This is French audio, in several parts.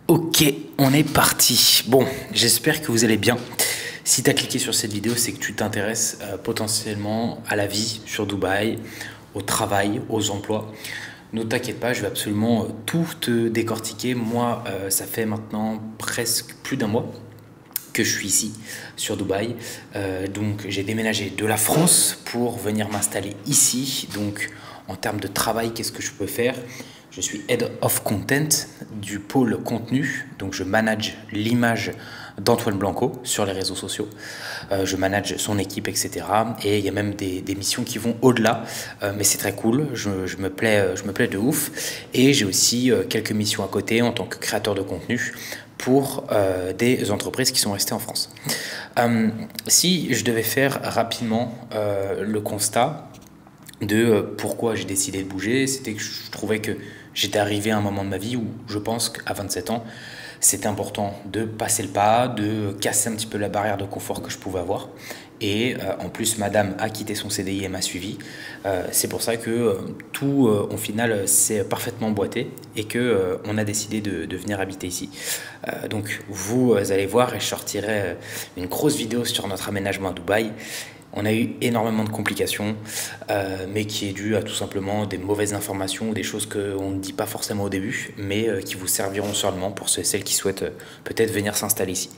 Ok, on est parti. Bon, j'espère que vous allez bien. Si tu as cliqué sur cette vidéo, c'est que tu t'intéresses potentiellement à la vie sur Dubaï, au travail, aux emplois. Ne t'inquiète pas, je vais absolument tout te décortiquer. Moi, ça fait maintenant presque plus d'un mois que je suis ici sur Dubaï. Donc j'ai déménagé de la France pour venir m'installer ici. Donc en termes de travail, qu'est-ce que je peux faire? Je suis Head of Content du pôle contenu. Donc je manage l'image d'Antoine Blanco sur les réseaux sociaux. Je manage son équipe, etc. Et il y a même des missions qui vont au-delà. Mais c'est très cool. Je me plais de ouf. Et j'ai aussi quelques missions à côté en tant que créateur de contenu pour des entreprises qui sont restées en France. Si je devais faire rapidement le constat de pourquoi j'ai décidé de bouger, c'était que je trouvais que j'étais arrivé à un moment de ma vie où je pense qu'à 27 ans, c'était important de passer le pas, de casser un petit peu la barrière de confort que je pouvais avoir. Et en plus, madame a quitté son CDI et m'a suivi. C'est pour ça que tout, au final, s'est parfaitement emboîté et que on a décidé de venir habiter ici. Donc, vous allez voir et je sortirai une grosse vidéo sur notre aménagement à Dubaï. On a eu énormément de complications, mais qui est dû à tout simplement des mauvaises informations ou des choses qu'on ne dit pas forcément au début, mais qui vous serviront sûrement pour ceux et celles qui souhaitent peut-être venir s'installer ici.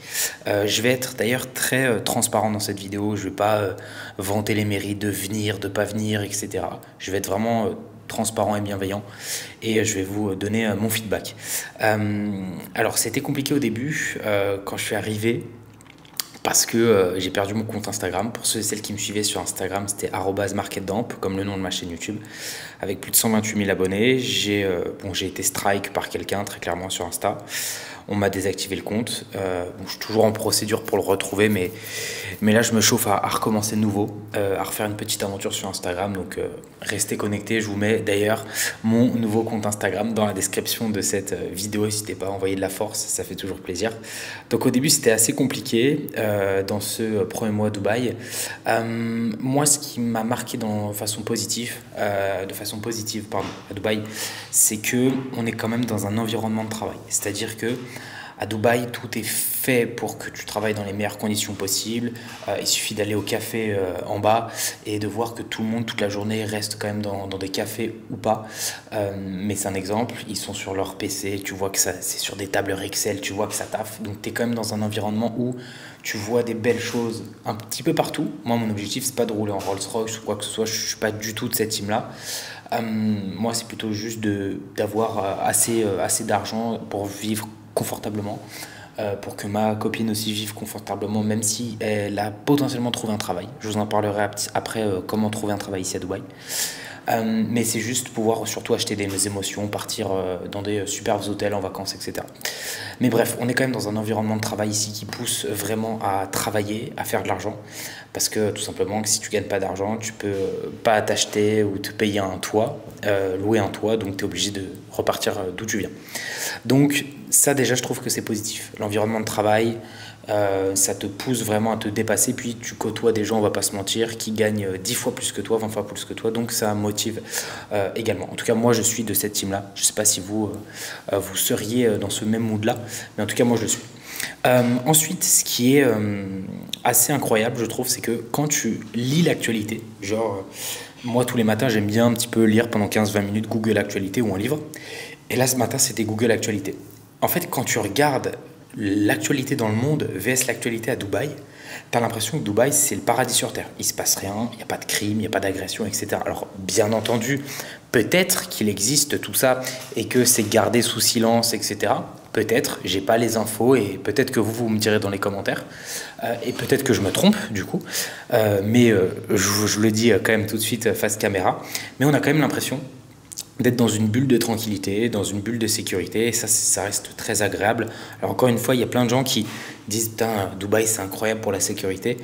Je vais être d'ailleurs très transparent dans cette vidéo, je ne vais pas vanter les mérites de venir, de ne pas venir, etc. Je vais être vraiment transparent et bienveillant et je vais vous donner mon feedback. Alors c'était compliqué au début, quand je suis arrivé, parce que j'ai perdu mon compte Instagram. Pour ceux et celles qui me suivaient sur Instagram, c'était @marketdamp, comme le nom de ma chaîne YouTube, avec plus de 128 000 abonnés. J'ai été strike par quelqu'un, très clairement, sur Insta. On m'a désactivé le compte. Je suis toujours en procédure pour le retrouver, mais là, je me chauffe à recommencer de nouveau, à refaire une petite aventure sur Instagram. Donc, restez connectés. Je vous mets d'ailleurs mon nouveau compte Instagram dans la description de cette vidéo. N'hésitez pas à envoyer de la force, ça fait toujours plaisir. Donc, au début, c'était assez compliqué dans ce premier mois à Dubaï. Moi, ce qui m'a marqué de façon positive, à Dubaï, c'est que on est quand même dans un environnement de travail. C'est-à-dire que à Dubaï, tout est fait pour que tu travailles dans les meilleures conditions possibles. Il suffit d'aller au café en bas et de voir que tout le monde, toute la journée, reste quand même dans des cafés ou pas. Mais c'est un exemple, ils sont sur leur PC, tu vois que c'est sur des tableurs Excel, tu vois que ça taffe. Donc tu es quand même dans un environnement où tu vois des belles choses un petit peu partout. Moi, mon objectif, c'est pas de rouler en Rolls-Royce ou quoi que ce soit, je suis pas du tout de cette team-là. Moi, c'est plutôt juste d'avoir assez d'argent pour vivre confortablement, pour que ma copine aussi vive confortablement, même si elle a potentiellement trouvé un travail. Je vous en parlerai après comment trouver un travail ici à Dubaï. Mais c'est juste pouvoir surtout acheter des émotions, partir dans des superbes hôtels en vacances, etc. Mais bref, on est quand même dans un environnement de travail ici qui pousse vraiment à travailler, à faire de l'argent. Parce que tout simplement, que si tu gagnes pas d'argent, tu peux pas t'acheter ou te payer un toit, louer un toit, donc tu es obligé de repartir d'où tu viens. Donc ça déjà, je trouve que c'est positif. L'environnement de travail, ça te pousse vraiment à te dépasser, puis tu côtoies des gens, on va pas se mentir, qui gagnent 10 fois plus que toi, 20 fois plus que toi, donc ça motive également. En tout cas, moi je suis de cette team-là, je sais pas si vous seriez dans ce même mood-là, mais en tout cas moi je le suis. Ensuite, ce qui est assez incroyable, je trouve, c'est que quand tu lis l'actualité, genre moi tous les matins j'aime bien un petit peu lire pendant 15-20 minutes Google Actualité ou un livre, et là ce matin c'était Google Actualité. En fait, quand tu regardes l'actualité dans le monde vs l'actualité à Dubaï, tu as l'impression que Dubaï, c'est le paradis sur Terre. Il se passe rien, il n'y a pas de crime, il n'y a pas d'agression, etc. Alors, bien entendu, peut-être qu'il existe tout ça et que c'est gardé sous silence, etc. Peut-être, j'ai pas les infos et peut-être que vous me direz dans les commentaires. Et peut-être que je me trompe, du coup. Mais je le dis quand même tout de suite face caméra. Mais on a quand même l'impression d'être dans une bulle de tranquillité, dans une bulle de sécurité, et ça reste très agréable. Alors encore une fois, il y a plein de gens qui disent « Putain, Dubaï, c'est incroyable pour la sécurité ».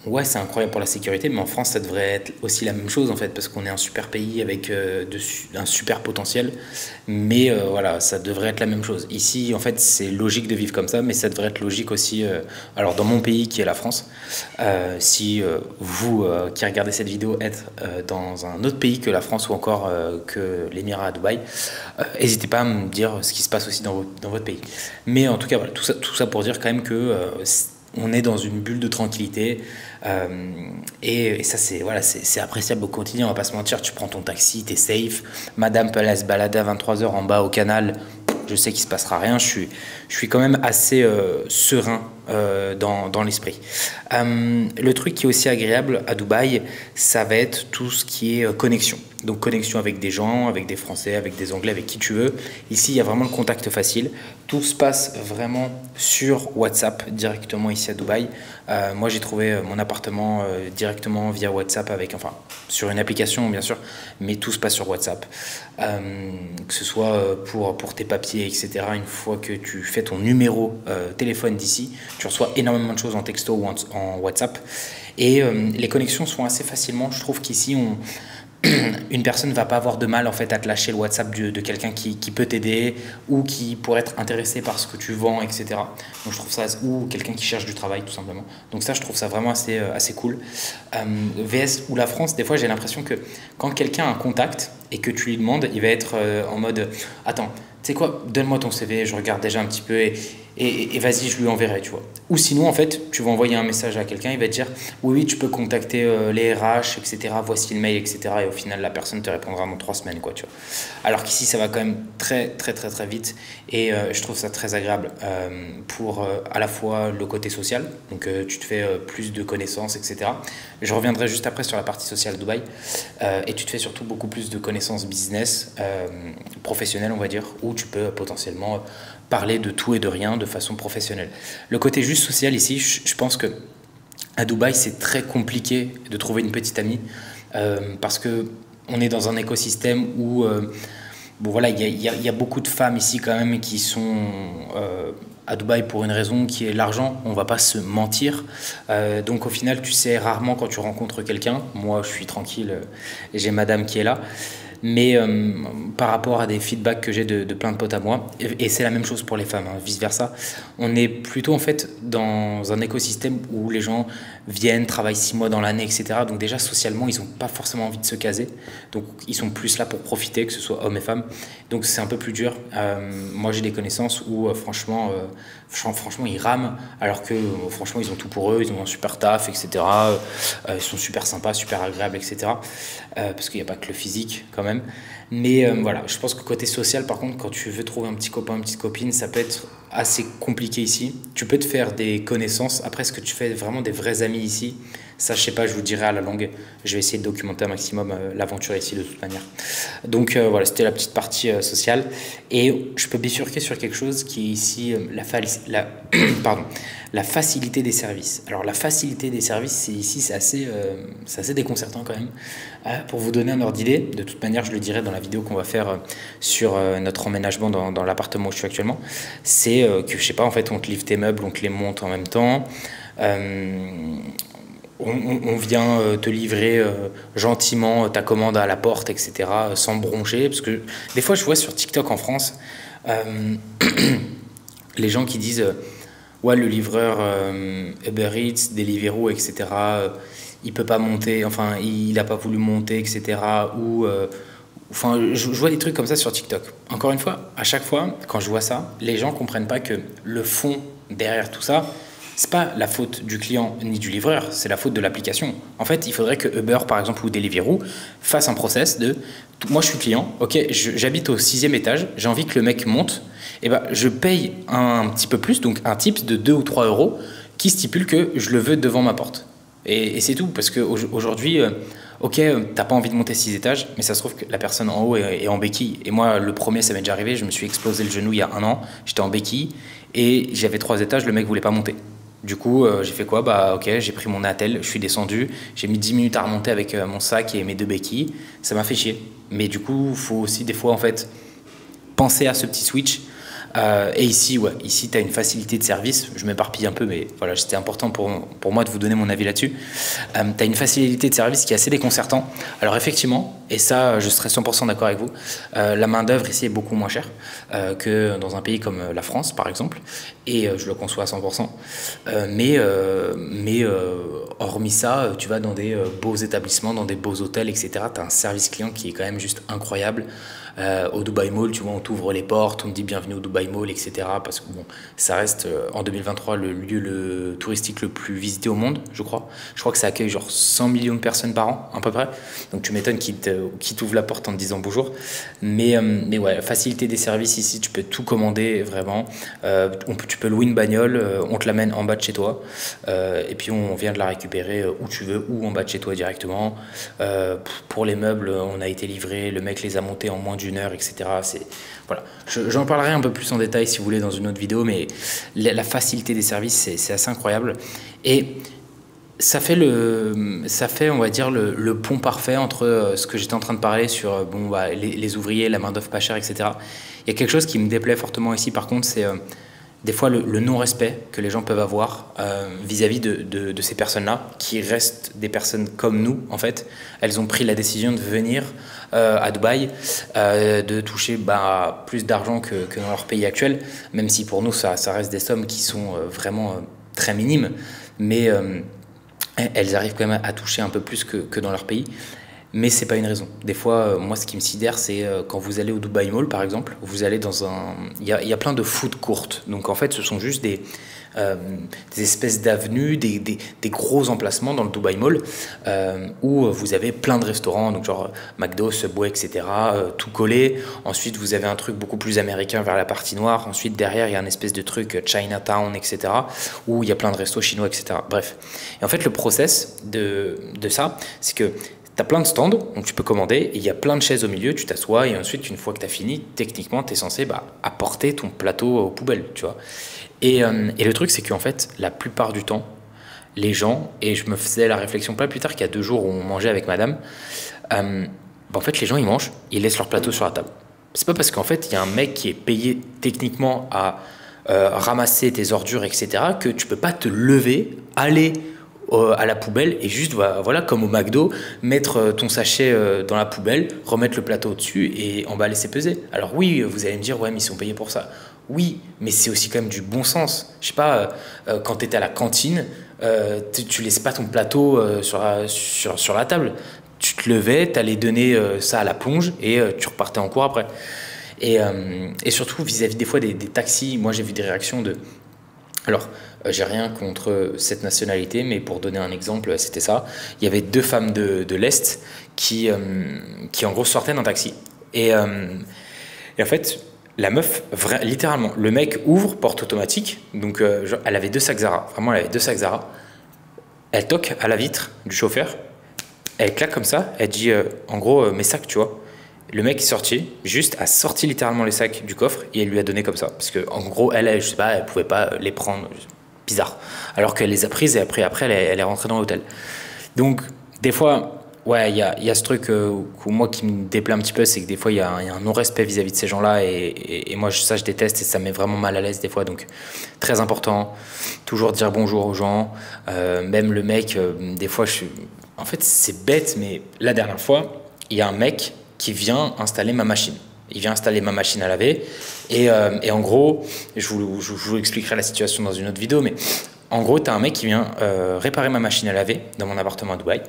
Ouais, c'est incroyable pour la sécurité, mais en France, ça devrait être aussi la même chose en fait, parce qu'on est un super pays avec un super potentiel. Mais voilà, ça devrait être la même chose. Ici, en fait, c'est logique de vivre comme ça, mais ça devrait être logique aussi. Alors, dans mon pays qui est la France, si vous qui regardez cette vidéo êtes dans un autre pays que la France ou encore que l'Émirat à Dubaï, n'hésitez pas à me dire ce qui se passe aussi dans votre pays. Mais en tout cas, voilà, tout ça pour dire quand même que on est dans une bulle de tranquillité et ça c'est voilà, c'est appréciable au quotidien, on va pas se mentir. Tu prends ton taxi, t'es safe, madame peut aller se balader à 23 h en bas au canal, je sais qu'il se passera rien, je suis quand même assez serein dans l'esprit. Le truc qui est aussi agréable à Dubaï, ça va être tout ce qui est connexion. Donc connexion avec des gens, avec des Français, avec des Anglais, avec qui tu veux. Ici, il y a vraiment le contact facile. Tout se passe vraiment sur WhatsApp directement ici à Dubaï. Moi, j'ai trouvé mon appartement directement via WhatsApp enfin, sur une application bien sûr, mais tout se passe sur WhatsApp. Que ce soit pour tes papiers, etc. Une fois que tu fais ton numéro téléphone d'ici, tu reçois énormément de choses en texto ou en WhatsApp. Et les connexions se font assez facilement. Je trouve qu'ici, une personne ne va pas avoir de mal en fait à te lâcher le WhatsApp de quelqu'un qui peut t'aider ou qui pourrait être intéressé par ce que tu vends, etc. Donc je trouve ça, ou quelqu'un qui cherche du travail tout simplement. Donc ça, je trouve ça vraiment assez cool. VS ou la France, des fois j'ai l'impression que quand quelqu'un a un contact et que tu lui demandes, il va être en mode attends, tu sais quoi, donne-moi ton CV, je regarde déjà un petit peu et vas-y, je lui enverrai, tu vois. Ou sinon, en fait, tu vas envoyer un message à quelqu'un, il va te dire oui, tu peux contacter les RH, etc. Voici le mail, etc. Et au final, la personne te répondra dans 3 semaines, quoi, tu vois. Alors qu'ici, ça va quand même très vite et je trouve ça très agréable pour à la fois le côté social, donc tu te fais plus de connaissances, etc. Je reviendrai juste après sur la partie sociale de Dubaï et tu te fais surtout beaucoup plus de connaissances business, professionnelles, on va dire, où tu peux potentiellement parler de tout et de rien de façon professionnelle. Le côté juste social ici, je pense que à Dubaï, c'est très compliqué de trouver une petite amie parce que on est dans un écosystème où bon voilà, il y a beaucoup de femmes ici quand même qui sont à Dubaï pour une raison qui est l'argent, on va pas se mentir. Donc au final, tu sais rarement quand tu rencontres quelqu'un. Moi, je suis tranquille, j'ai madame qui est là. Mais par rapport à des feedbacks que j'ai de plein de potes à moi, et c'est la même chose pour les femmes, hein, vice-versa, on est plutôt en fait dans un écosystème où les gens viennent, travaillent 6 mois dans l'année, etc. Donc déjà socialement, ils n'ont pas forcément envie de se caser. Donc ils sont plus là pour profiter, que ce soit hommes et femmes. Donc c'est un peu plus dur. Moi j'ai des connaissances où franchement, ils rament, alors que franchement ils ont tout pour eux, ils ont un super taf, etc. Ils sont super sympas, super agréables, etc. Parce qu'il n'y a pas que le physique quand même. Mais voilà, je pense que côté social, par contre, quand tu veux trouver un petit copain, une petite copine, ça peut être assez compliqué ici. Tu peux te faire des connaissances. Après, est-ce que tu fais vraiment des vrais amis ici? Ça, je sais pas, je vous dirai à la longue. Je vais essayer de documenter un maximum l'aventure ici de toute manière. Donc voilà, c'était la petite partie sociale. Et je peux bifurquer sur quelque chose qui est ici pardon, la facilité des services. Alors la facilité des services, ici, c'est assez déconcertant quand même. Pour vous donner un ordre d'idée, de toute manière, je le dirai dans la vidéo qu'on va faire sur notre emménagement dans l'appartement où je suis actuellement, c'est que, je sais pas, en fait, on te livre tes meubles, on te les monte en même temps. On vient te livrer gentiment ta commande à la porte, etc., sans broncher. Parce que des fois, je vois sur TikTok en France, les gens qui disent ouais, le livreur Uber Eats, Deliveroo, etc., il peut pas monter, enfin, il n'a pas voulu monter, etc. Ou, enfin, je vois des trucs comme ça sur TikTok. Encore une fois, à chaque fois, quand je vois ça, les gens comprennent pas que le fond derrière tout ça, c'est pas la faute du client ni du livreur, c'est la faute de l'application. En fait, il faudrait que Uber, par exemple, ou Deliveroo fasse un process de moi, je suis client, ok, j'habite au 6e étage, j'ai envie que le mec monte, et ben, je paye un petit peu plus, donc un tips de 2 ou 3 euros qui stipule que je le veux devant ma porte. Et c'est tout, parce qu'aujourd'hui, ok, t'as pas envie de monter 6 étages, mais ça se trouve que la personne en haut est en béquille. Et moi, le premier, ça m'est déjà arrivé, je me suis explosé le genou il y a 1 an, j'étais en béquille, et j'avais 3 étages, le mec voulait pas monter. Du coup, j'ai fait quoi? Bah ok, j'ai pris mon attel, je suis descendu, j'ai mis 10 minutes à remonter avec mon sac et mes 2 béquilles, ça m'a fait chier. Mais du coup, il faut aussi des fois en fait penser à ce petit switch Et ici, ouais, ici, tu as une facilité de service. Je m'éparpille un peu, mais voilà, c'était important pour moi de vous donner mon avis là-dessus. Tu as une facilité de service qui est assez déconcertant. Alors effectivement, et ça, je serais 100% d'accord avec vous, la main-d'œuvre ici est beaucoup moins chère que dans un pays comme la France, par exemple. Et je le conçois à 100%. Hormis ça, tu vas dans des beaux établissements, dans des beaux hôtels, etc. Tu as un service client qui est quand même juste incroyable. Au Dubai Mall, tu vois, on t'ouvre les portes, on te dit bienvenue au Dubai Mall, etc. Parce que bon, ça reste en 2023 le lieu touristique le plus visité au monde, je crois. Je crois que ça accueille genre 100 millions de personnes par an, à peu près. Donc tu m'étonnes qu'il t'ouvre la porte en te disant bonjour. Mais ouais, facilité des services ici, tu peux tout commander vraiment. Tu peux louer une bagnole, on te l'amène en bas de chez toi. Et puis on vient de la récupérer où tu veux ou en bas de chez toi directement. Pour les meubles, on a été livré, le mec les a montés en moins d'1 heure, etc. Voilà. J'en parlerai un peu plus en détail si vous voulez dans une autre vidéo, mais la facilité des services, c'est assez incroyable. Et ça fait, on va dire, le pont parfait entre ce que j'étais en train de parler sur les ouvriers, la main-d'œuvre pas chère, etc. Il y a quelque chose qui me déplaît fortement ici, par contre, c'est des fois le non-respect que les gens peuvent avoir vis-à-vis de ces personnes-là, qui restent des personnes comme nous, en fait. Elles ont pris la décision de venir à Dubaï, de toucher plus d'argent que dans leur pays actuel, même si pour nous, ça reste des sommes qui sont vraiment très minimes, mais elles arrivent quand même à toucher un peu plus que dans leur pays. Mais c'est pas une raison. Des fois, moi, ce qui me sidère, c'est quand vous allez au Dubai Mall, par exemple, vous allez dans un... Il y a plein de food courts. Donc, en fait, ce sont juste des espèces d'avenues, des gros emplacements dans le Dubai Mall où vous avez plein de restaurants, donc genre McDo, Subway, etc., tout collé. Ensuite, vous avez un truc beaucoup plus américain vers la partie noire. Ensuite, derrière, il y a un espèce de truc Chinatown, etc., où il y a plein de restos chinois, etc. Bref. Et en fait, le process de ça, c'est que tu as plein de stands, donc tu peux commander, et il y a plein de chaises au milieu, tu t'assois, et ensuite, une fois que tu as fini, techniquement, tu es censé apporter ton plateau aux poubelles, tu vois. Et le truc, c'est qu'en fait, la plupart du temps, les gens, et je me faisais la réflexion pas plus tard qu'il y a 2 jours où on mangeait avec madame, en fait, les gens, ils mangent, ils laissent leur plateau sur la table. C'est pas parce qu'en fait, il y a un mec qui est payé techniquement à ramasser tes ordures, etc., que tu peux pas te lever, aller à la poubelle et juste, voilà, comme au McDo, mettre ton sachet dans la poubelle, remettre le plateau au-dessus et emballer ses pesées. Alors oui, vous allez me dire, ouais, mais ils sont payés pour ça. Oui, mais c'est aussi quand même du bon sens. Je sais pas, quand tu étais à la cantine, tu laisses pas ton plateau sur la table. Tu te levais, tu allais donner ça à la plonge et tu repartais en cours après. Et surtout, vis-à-vis des fois des taxis, moi j'ai vu des réactions de... Alors, j'ai rien contre cette nationalité, mais pour donner un exemple, c'était ça. Il y avait 2 femmes de l'Est qui en gros sortaient d'un taxi. Et en fait, la meuf, littéralement, le mec ouvre, porte automatique. Donc, elle avait 2 sacs Zara. Vraiment, elle avait 2 sacs Zara. Elle toque à la vitre du chauffeur. Elle claque comme ça. Elle dit, en gros, mes sacs, tu vois. Le mec est sorti, juste a sorti littéralement les sacs du coffre et elle lui a donné comme ça. Parce qu'en gros, je sais pas, elle pouvait pas les prendre. Bizarre. Alors qu'elle les a prises et après elle est rentrée dans l'hôtel. Donc, des fois, ouais, il y a ce truc moi qui me déplaît un petit peu, c'est que des fois, il y a un non-respect vis-à-vis de ces gens-là et moi, ça, je déteste et ça me met vraiment mal à l'aise des fois. Donc, très important, toujours dire bonjour aux gens. Même le mec, des fois, en fait, c'est bête, mais la dernière fois, il y a un mec qui vient installer ma machine. Il vient installer ma machine à laver et en gros, je vous expliquerai la situation dans une autre vidéo, mais en gros, tu as un mec qui vient réparer ma machine à laver dans mon appartement à Dubaï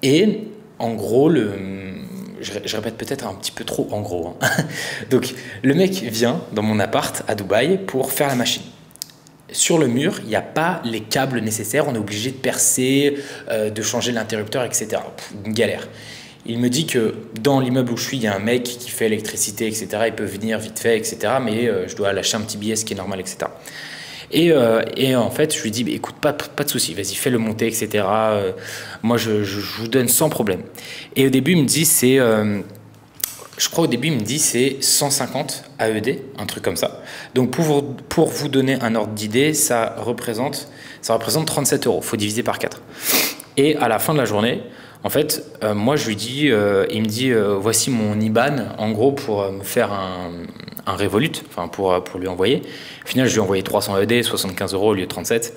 et en gros, je répète peut-être un petit peu trop en gros, hein. Donc, le mec vient dans mon appart à Dubaï pour faire la machine. Sur le mur, il n'y a pas les câbles nécessaires, on est obligé de percer, de changer l'interrupteur, etc. Une galère. Il me dit que dans l'immeuble où je suis, il y a un mec qui fait électricité, etc. Il peut venir vite fait, etc. Mais je dois lâcher un petit billet, ce qui est normal, etc. Et en fait, je lui dis, écoute, pas de souci, vas-y, fais-le monter, etc. Moi, je vous donne sans problème. Et au début, il me dit, je crois au début, il me dit, c'est 150 AED, un truc comme ça. Donc, pour vous donner un ordre d'idée, ça représente 37 €. Il faut diviser par 4. Et à la fin de la journée, En fait, moi je lui dis, il me dit voici mon IBAN en gros pour me faire un Revolut, enfin pour lui envoyer. Au final, je lui ai envoyé 300 ED, 75 euros au lieu de 37.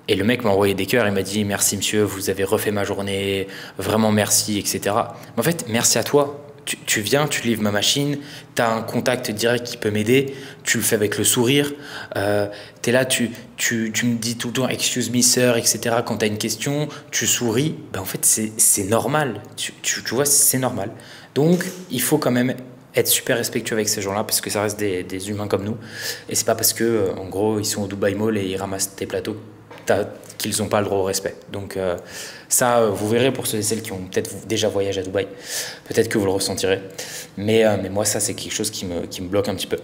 Et le mec m'a envoyé des cœurs, il m'a dit merci monsieur, vous avez refait ma journée, vraiment merci, etc. Mais en fait, merci à toi. Tu viens, tu livres ma machine, tu as un contact direct qui peut m'aider, tu le fais avec le sourire, tu es là, tu me dis tout le temps excuse me sir, etc. Quand tu as une question, tu souris, ben en fait c'est normal, tu vois, c'est normal. Donc il faut quand même être super respectueux avec ces gens-là parce que ça reste des humains comme nous. Et c'est pas parce que, en gros, ils sont au Dubai Mall et ils ramassent tes plateaux qu'ils n'ont pas le droit au respect. Donc ça, vous verrez pour ceux et celles qui ont peut-être déjà voyagé à Dubaï, peut-être que vous le ressentirez. Mais moi, ça, c'est quelque chose qui me bloque un petit peu.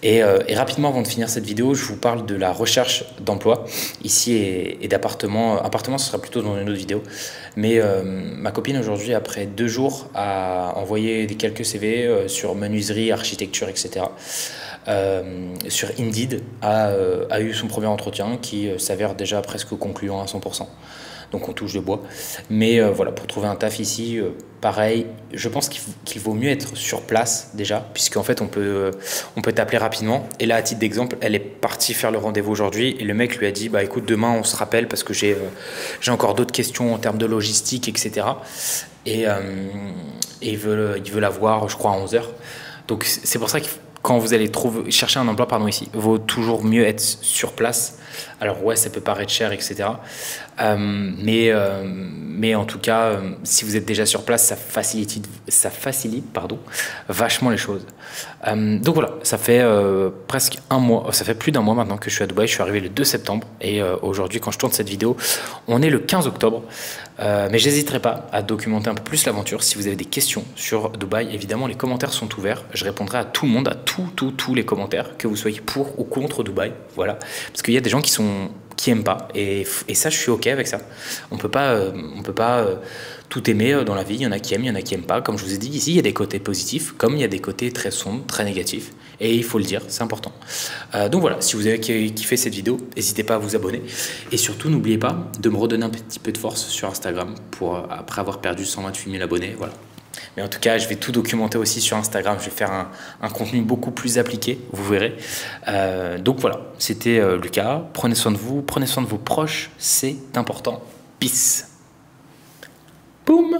Et rapidement, avant de finir cette vidéo, je vous parle de la recherche d'emploi ici et d'appartements. Appartements, ce sera plutôt dans une autre vidéo. Mais ma copine, aujourd'hui, après 2 jours, a envoyé quelques CV sur menuiserie, architecture, etc. Sur Indeed a eu son premier entretien qui s'avère déjà presque concluant à 100%. Donc on touche de bois. Mais voilà, pour trouver un taf ici, pareil, je pense qu'il vaut mieux être sur place déjà, puisqu'en fait on peut t'appeler rapidement. Et là, à titre d'exemple, elle est partie faire le rendez-vous aujourd'hui et le mec lui a dit bah écoute, demain on se rappelle parce que j'ai encore d'autres questions en termes de logistique, etc. Et il veut la voir, je crois, à 11h. Donc c'est pour ça que quand vous allez chercher un emploi, ici, il vaut toujours mieux être sur place. Alors ouais, ça peut paraître cher, etc. Mais en tout cas, si vous êtes déjà sur place, ça facilite vachement les choses. Donc voilà, ça fait presque un mois, ça fait plus d'1 mois maintenant que je suis à Dubaï. Je suis arrivé le 2 septembre et aujourd'hui, quand je tourne cette vidéo, on est le 15 octobre. Mais j'hésiterai pas à documenter un peu plus l'aventure. Si vous avez des questions sur Dubaï, évidemment, les commentaires sont ouverts. Je répondrai à tout le monde, à tous les commentaires, que vous soyez pour ou contre Dubaï. Voilà, parce qu'il y a des gens qui aiment pas et ça, je suis ok avec ça. On peut pas tout aimer dans la vie. Il y en a qui aiment, il y en a qui aiment pas. Comme je vous ai dit, ici il y a des côtés positifs comme il y a des côtés très sombres, très négatifs, et il faut le dire, c'est important. Donc voilà, si vous avez kiffé cette vidéo, n'hésitez pas à vous abonner et surtout n'oubliez pas de me redonner un petit peu de force sur Instagram après avoir perdu 128 000 abonnés. Voilà. Mais en tout cas, je vais tout documenter aussi sur Instagram. Je vais faire un contenu beaucoup plus appliqué, vous verrez. Donc voilà, c'était Lucas. Prenez soin de vous, prenez soin de vos proches, c'est important. Peace. Boum.